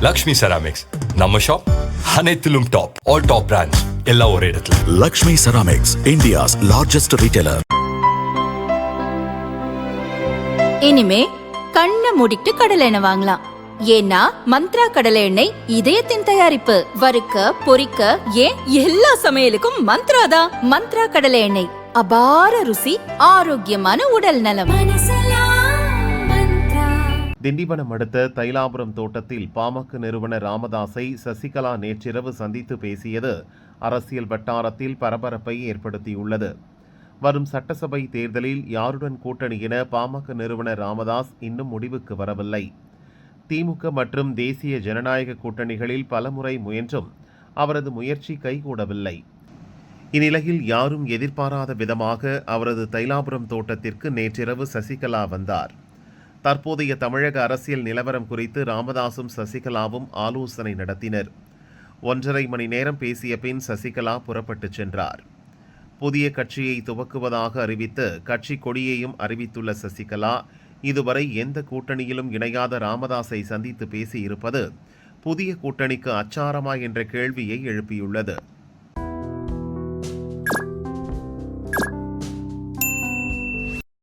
Lakshmi ceramics நம்ம shop அனைத்திலும் top. All top brands எல்லாம் ஒரே இடத்துல. Lakshmi ceramics, India's largest retailer. இனிமே கண்ணை மூடிட்டு கடலை எண்ணெய் வாங்கலாம். ஏன்னா மந்த்ரா கடலை எண்ணெய் இதயத்தின் தயாரிப்பு. வறுக்க பொரிக்க ஏன் எல்லா சமையலுக்கும் மந்த்ரா தான். மந்த்ரா கடலை எண்ணெய், அபார ருசி, ஆரோக்கியமான உடல் நலம். திண்டிவனம் அடுத்த தைலாபுரம் தோட்டத்தில் பாமக நிறுவனர் ராமதாஸை சசிகலா நேற்றிரவு சந்தித்து பேசியது அரசியல் வட்டாரத்தில் பரபரப்பை ஏற்படுத்தியுள்ளது. வரும் சட்டசபை தேர்தலில் யாருடன் கூட்டணி என பாமக நிறுவனர் ராமதாஸ் இன்னும் முடிவுக்கு வரவில்லை. திமுக மற்றும் தேசிய ஜனநாயக கூட்டணிகளில் பலமுறை முயன்றும் அவரது முயற்சி கைகூடவில்லை. இந்நிலையில் யாரும் எதிர்பாராத விதமாக அவரது தைலாபுரம் தோட்டத்திற்கு நேற்றிரவு சசிகலா வந்தார். தற்போதைய தமிழக அரசியல் நிலவரம் குறித்து ராமதாசும் சசிகலாவும் ஆலோசனை நடத்தினர். 1.5 மணி நேரம் பேசிய பின் சசிகலா புறப்பட்டுச் சென்றார். புதிய கட்சியை துவக்குவதாக அறிவித்து கட்சி கொடியையும் அறிவித்துள்ள சசிகலா, இதுவரை எந்த கூட்டணியிலும் இணையாத ராமதாஸை சந்தித்து பேசியிருப்பது புதிய கூட்டணிக்கு அச்சாரமா என்ற கேள்வியை எழுப்பியுள்ளது.